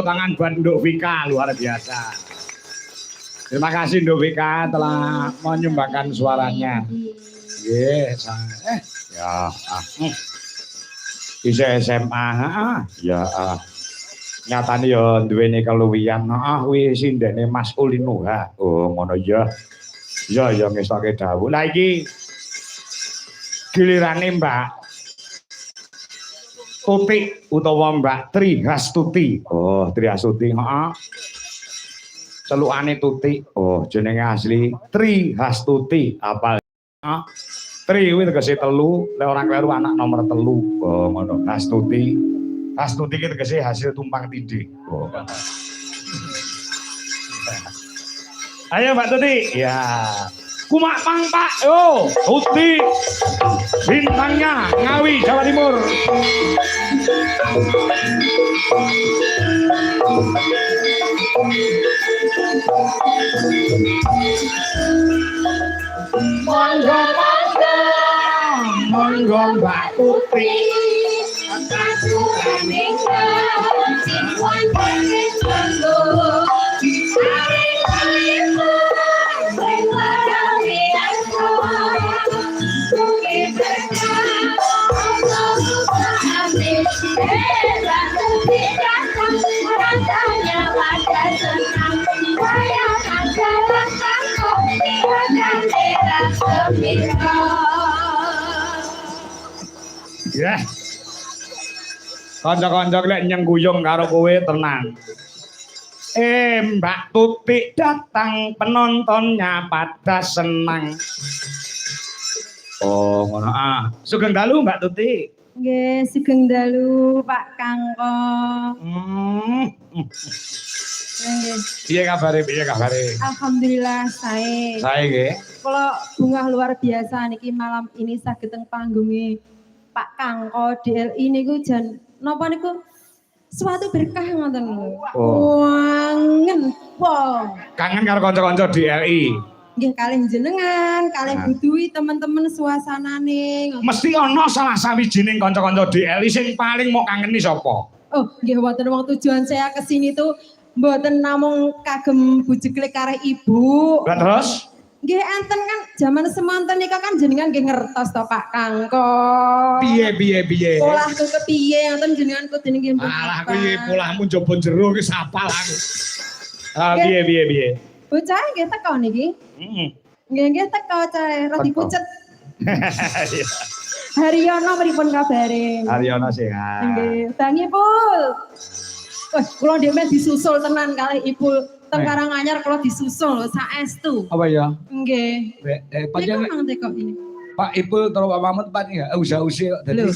tangan buat Nduk Vika luar biasa. Terima kasih Nduk Vika telah menyumbangkan suaranya. Yes. Ya. Bisa SMA. Ya. Nyatane ya duweni keluwihan. Kuwi sindene Mas Ulinuha. Oh, ngono ya. Ya ngestoke dawuh. Lah iki gilirane Mbak Tuti utawa Mbak Tri Hastuti. Oh, Tri Hastuti, heeh. Celukane Tuti. Oh, jenenge asli Tri Hastuti. Apal? Tri kuwi tegese telu, lek ora kleru anak nomor telu. Oh, ngono. Hastuti. Hastuti ki tegese hasil tumpang tindih. Oh. Ayo Mbak Tuti. Ya. Kumak pang Pak, yo, Tuti, bintangnya Ngawi, Jawa Timur. Monggo Mbak Tuti. Ya. Kanca-kanca lek nyengguyung karo kowe tenang. Mbak Tuti datang, penontonnya pada senang. Oh, ngono Sugeng dalu Mbak Tuti. Nggih, sugeng dalu Pak Kangko. Piye kabare? Alhamdulillah sae. Sae nggih. Kalau bungah luar biasa niki malam ini saged teng panggunge Pak Kangko DLI niku jan napa niku suatu berkah ngoten lho. Wangen pol. Kangen karo kanca-kanca DLI. Nggih kalih jenengan, kalih butuhi teman-teman suasanane. Mesti ana salah sawijining kanca-kanca DLI sing paling mau kangeni sapa? Oh, nggih wonten wong tujuan saya ke sini tuh mboten namung kagem bujeklik kareh ibu. Lah terus? Nggih enten kan zaman semanten nika kan jenengan nggih ngertos to Pak Kangko. Piye? Polahku kepiye ngoten jenengan kudu nggih. Alah kuwi polahmu njaba jero wis apal aku. Piye? Bocah nggih teko niki. Nggih teko cae radi pucet. Haryono pripun kabare? Haryono sehat. Nggih, Bangi Pul. Wah, kula dhewe disusul tenan kalih Ipul. Teng Karanganyar kula disusul lho saestu. Apa ya? Nggih. Panjenengan mang teko ini. Pak Ipul karo Pak Mahmud tempat ya usah-usih kok dadi.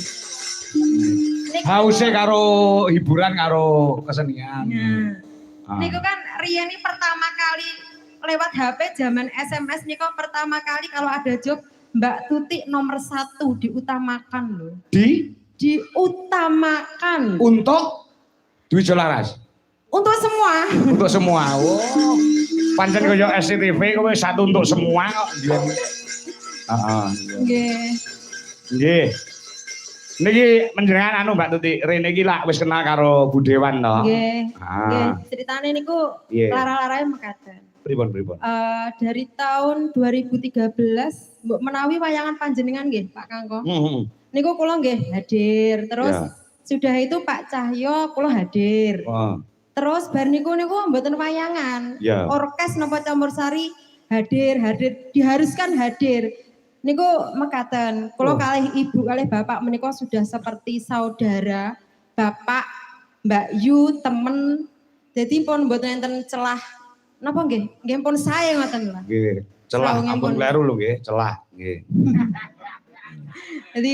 Hause karo hiburan karo kesenian. Niku kan riyen ini pertama kali lewat HP zaman SMS niku pertama kali kalau ada job Mbak Tuti nomor 1 diutamakan loh. Diutamakan. Untuk duit Jolaras. Untuk semua. Untuk semua. Oh. Pancen kaya SCTV kowe satu untuk semua kok. Nggih. Niki menjenengan anu Mbak Tuti, rene iki lak wis kenal karo Budewan to. Nggih. Nggih, ceritane niku lara-larane mekaten. Pripun? Dari tahun 2013 mbok menawi wayangan panjenengan nggih Pak Kangko. Niku kula nggih hadir. Terus sudah itu Pak Cahyo kula hadir. Terus bar niku mboten wayangan. Orkes napa Campursari hadir, diharuskan hadir. Niku mekaten, kula kalih ibu kalih bapak menika sudah seperti saudara, bapak, Mbak Yu, temen. Jadi pun mboten enten celah. Napa nggih? Nggih pun sae ngoten lho. Nggih, celah ampun kleru lho nggih, celah nggih. Jadi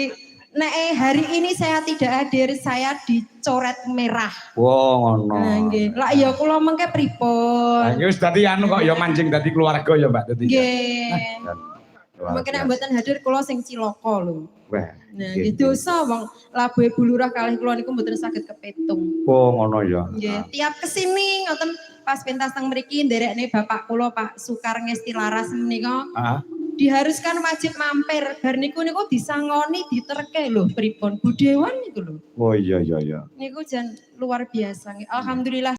nek hari ini saya tidak hadir, saya dicoret merah. Wah, ngono. Nah, nggih. Lah ya kula mengke pripun? Lah wis dadi anu kok ya mancing dadi keluarga ya Mbak Tuti. Nggih. Mungkin mboten hadir kula sing cilaka lho. Wah. Nah, nggih dosa wong labuhe bulurah kalih kula niku mboten saged kepetung. Oh, ngono ya. Nggih, tiap kesini ngoten pas pentas teng mriki nderekne bapak kula Pak Sukar Ngesti Laras menika. Diharuskan wajib mampir. Bar niku disangoni diterke lho pripun Budewan niku lho. Oh iya. Niku jan luar biasa. Alhamdulillah